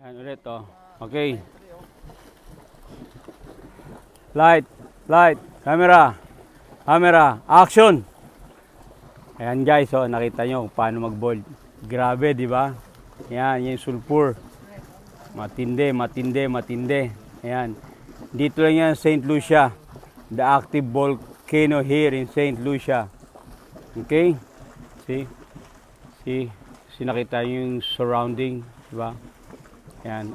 Ayan ulit, oh. Okay. Light, camera, action! Ayan guys, oh, nakita nyo kung paano mag-bold. Grabe, di ba? Ayan, yung sulfur. Matindi. Ayan. Dito lang yan, St. Lucia. The active volcano here in St. Lucia. Okay? See, nakita nyo yung surrounding, di ba? Ayan.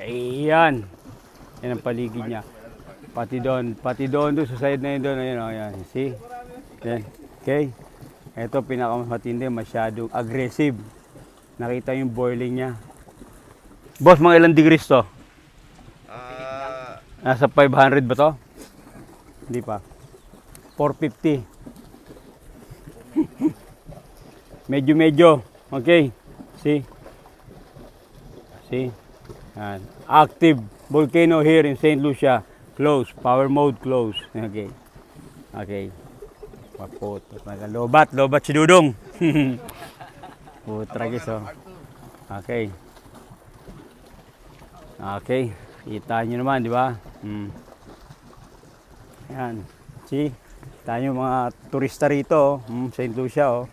Yan ang paligid niya. Pati doon sa side na yun doon. Ayan. See? Ayan. Okay? Ito pinakamatindi, masyadong aggressive. Nakita yung boiling niya. Boss, mga ilang degrees to? Nasa 500 ba to? Hindi pa. 450. Medyo. Okay. See? Ayan. Active volcano here in St. Lucia. Close. Power mode close. Okay. Paputo. Lobat si Dudong. Putragis, oh. Okay. Kita nyo naman, di ba? Ayan. See? Kita nyo mga turista rito, oh. St. Lucia, oh.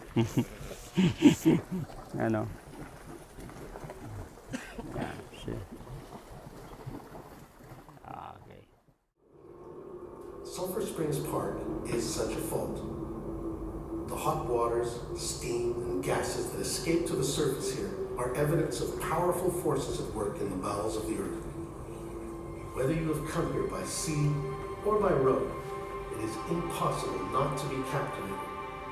Ano? Ayan. See? Okay. Sulphur Springs Park is such a fault. The hot waters, steam, and gases that escape to the surface here are evidence of powerful forces at work in the bowels of the earth. Whether you have come here by sea or by road, it is impossible not to be captivated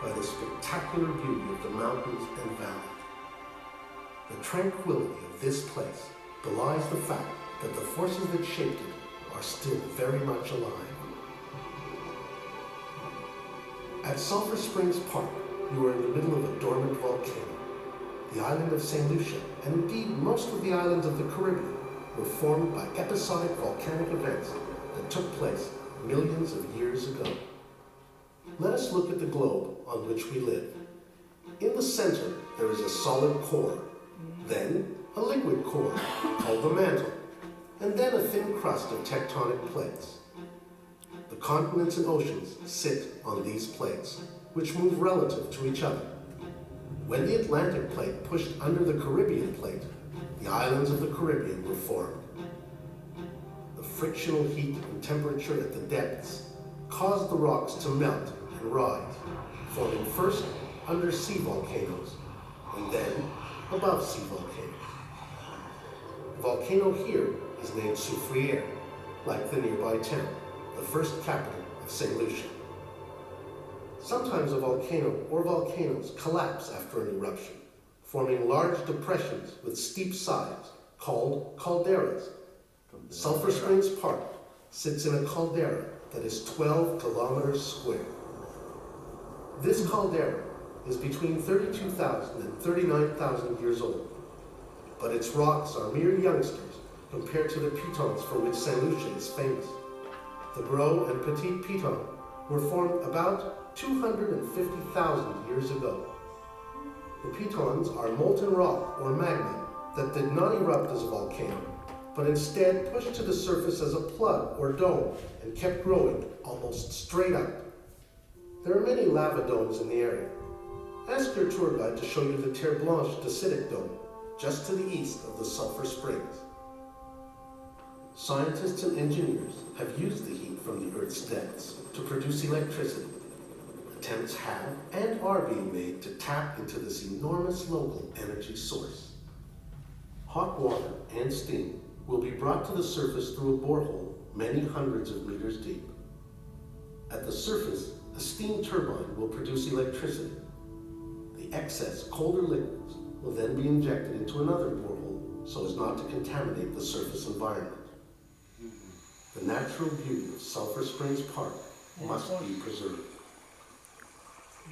by the spectacular beauty of the mountains and valleys. The tranquility of this place belies the fact that the forces that shaped it are still very much alive. At Sulphur Springs Park, you are in the middle of a dormant volcano. The island of St. Lucia, and indeed most of the islands of the Caribbean, were formed by episodic volcanic events that took place millions of years ago. Let us look at the globe on which we live. In the center, there is a solid core, then a liquid core called the mantle, and then a thin crust of tectonic plates. The continents and oceans sit on these plates, which move relative to each other. When the Atlantic plate pushed under the Caribbean plate, the islands of the Caribbean were formed. The frictional heat and temperature at the depths caused the rocks to melt and rise, forming first undersea volcanoes and then above-sea volcanoes. The volcano here is named Soufriere, like the nearby town, the first capital of St. Lucia. Sometimes a volcano or volcanoes collapse after an eruption, forming large depressions with steep sides called calderas. Sulphur Springs Park sits in a caldera that is 12 kilometers square. This caldera is between 32,000 and 39,000 years old, but its rocks are mere youngsters compared to the pitons for which St. Lucia is famous. The Gros and Petit Piton were formed about 250,000 years ago. The pitons are molten rock or magma that did not erupt as a volcano, but instead pushed to the surface as a plug or dome and kept growing almost straight up. There are many lava domes in the area. Ask your tour guide to show you the Terre Blanche Dacitic Dome, just to the east of the Sulphur Springs. Scientists and engineers have used the heat from the Earth's depths to produce electricity. Attempts have and are being made to tap into this enormous local energy source. Hot water and steam will be brought to the surface through a borehole many hundreds of meters deep. At the surface, a steam turbine will produce electricity. The excess colder liquids will then be injected into another borehole so as not to contaminate the surface environment. The natural beauty of Sulphur Springs Park must be preserved.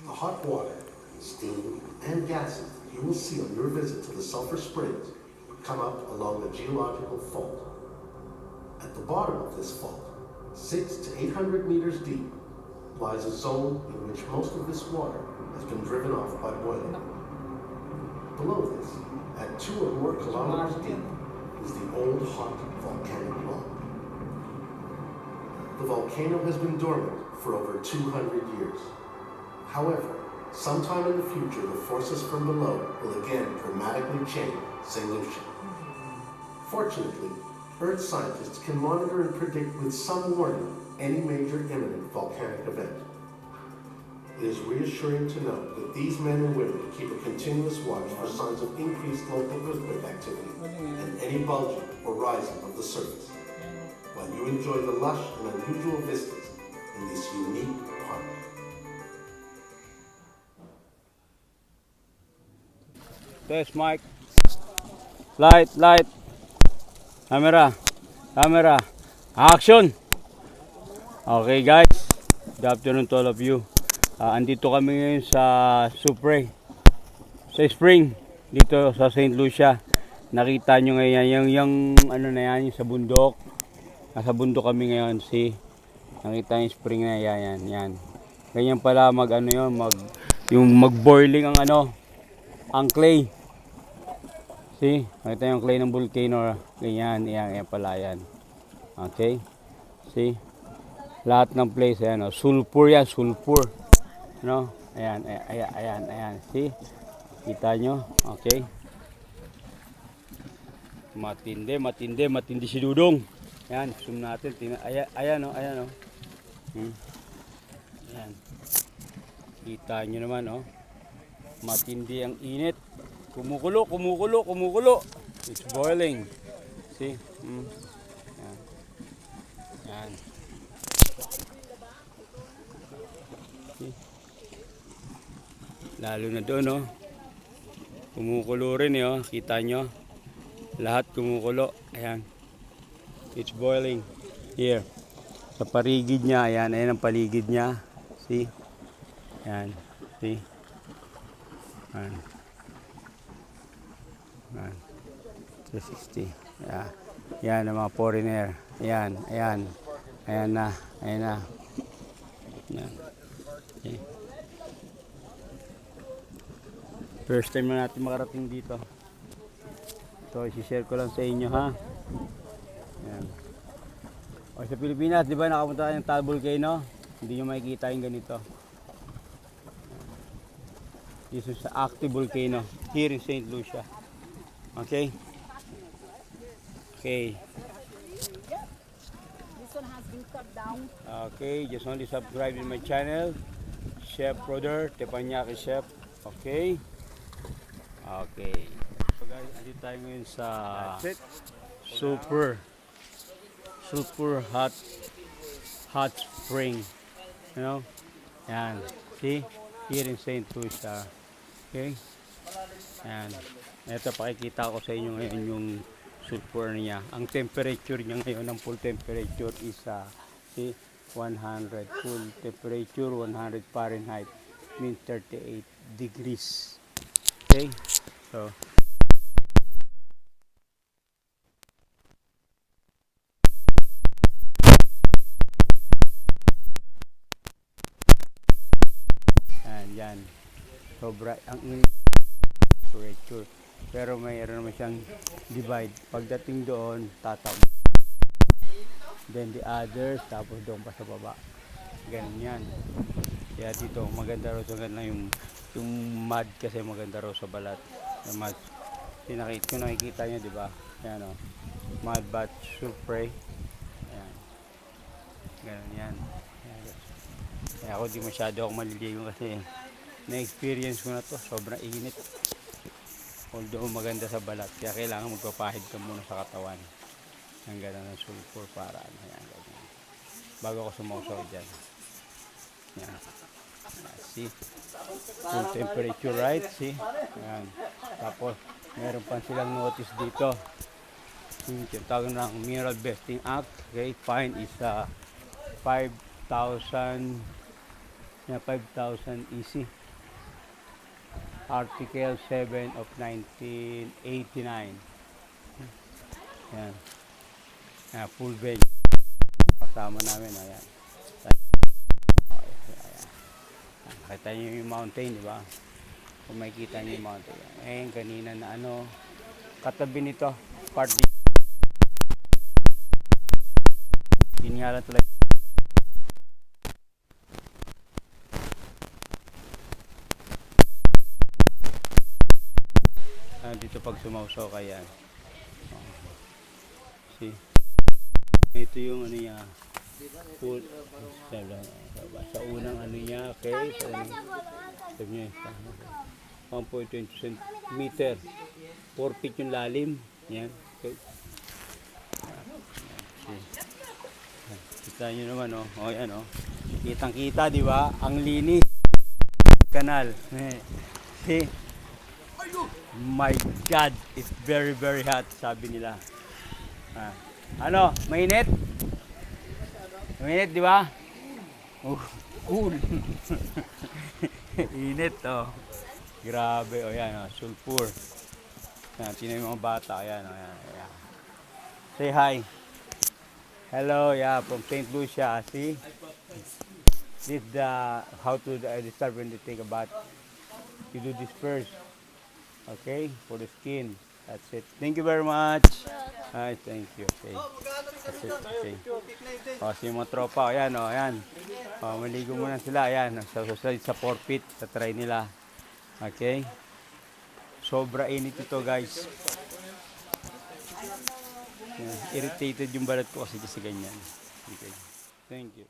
The hot water, steam, and gases you will see on your visit to the Sulphur Springs come up along a geological fault. At the bottom of this fault, 600 to 800 meters deep, lies a zone in which most of this water has been driven off by boiling. Below this, at 2 or more kilometers deep, is the old hot volcanic well. The volcano has been dormant for over 200 years. However, sometime in the future, the forces from below will again dramatically change St. Lucia. Fortunately, Earth scientists can monitor and predict with some warning any major imminent volcanic event. It is reassuring to note that these men and women keep a continuous watch for signs of increased local earthquake activity and any bulging or rising of the surface, while you enjoy the lush and unusual vistas in this unique park. Test mic. Light. Camera. Action! Okay guys, good afternoon to all of you. Andito kami ngayon sa spring dito sa St. Lucia. Nakita nyo ngayon yung ano na yan, yung sa bundok. Nasa bundok kami ngayon, nakita yung spring na yan. Ganyan pala yung mag-boiling ang clay. Nakita yung clay ng volcano, ganyan pala yan. Okay? Lahat ng place, sulfur yan, no? Ayan. Kita nyo? Okay? Matindi si Dudong. Ayan, zoom natin. Ayan. Ayan. Kita nyo naman, matindi ang init. Kumukulo. It's boiling. Yan. Lalo na doon, kumukulo rin, kita nyo. Lahat kumukulo. Ayan. It's boiling. Here. Sa paligid niya, ayan ang paligid niya. Ayan. Ayan. 360. Yan ang mga foreigner. Ayan na. Yan. Okay. First time na natin makarating dito. Ito, isi-share ko lang sa inyo, ha. Ayan. O sa Pilipinas, di ba nakapunta tayo ng Taal Volcano? Hindi nyo makikita yung ganito. This is the active volcano here in St. Lucia. Okay. This one has been cut down. Okay, just only subscribe in my channel, Chef Brother Teppanyaki Chef. Okay. So guys, andito tayo ngayon sa super hot spring. Yan. See? Here in St. Lucia. Okay. Yan. Ito, pakikita ko sa inyo ngayon yung sulfur niya. Ang temperature niya ngayon, ang full temperature is 100. Full temperature 100 Fahrenheit, means 38 degrees. Okay? So, yan. Sobra ang temperature. Pero mayroon naman siyang divide. Pagdating doon, tatawag. Then the others, tapos doon pa sa baba. Ganun yan. Kaya dito, maganda raw yung mud kasi maganda raw sa balat. Yung mud. Kung nakikita nyo, di ba? Yan o. Mud bath spray. Ayan. Ganun yan. Kaya ako di masyado akong maliligo kasi na-experience ko na to. Sobrang init. Although maganda sa balat, kaya kailangan magpapahid ka muna sa katawan ng gano'n ng sulfur para ganyan. Bago ako sumausaw dyan. Yan. See? Full temperature, right? See? Yan. Tapos, meron pa silang notice dito. Yung tawag ng Mineral Vesting Act. Okay? Fine is 5,000 easy. Article 7 of 1989. Yan. Full bench. Kasama namin. Ayan. Nakita nyo yung mountain, di ba? Kung makikita nyo yung mountain. Kanina na katabi nito. Part dito. Yun nga lang talaga. Dito pag sumausaw kaya. See? Ito yung ano niya. Pool. Sa unang ano niya, okay? Sabi niya, 1.20 centimeter. 4 feet yung lalim. Yan. Okay. See? Kita nyo naman, oh. Oh, yan, oh. Kitang-kita, di ba? Ang linis. Kanal. See? My God, it's very, very hot, sabi nila. Ano, mainit? Mainit, di ba? Cool. Init, oh. Grabe, oh, yan, oh. Sulfur. Yan, tingnan yung mga bata, yan, oh, yan, yan. Say hi. Hello, yeah, from St. Lucia, see? This the, how to start when they take a bath. You do this first. Okay, for the skin. That's it. Thank you very much. Ay, thank you. Okay. That's it. Okay. O, si mga tropa. Ayan, o, ayan. O, maligo muna sila. Ayan, sa forfeit. Sa try nila. Okay. Sobra init ito, guys. Ayan. Irritated yung balat ko kasi ganyan. Okay. Thank you.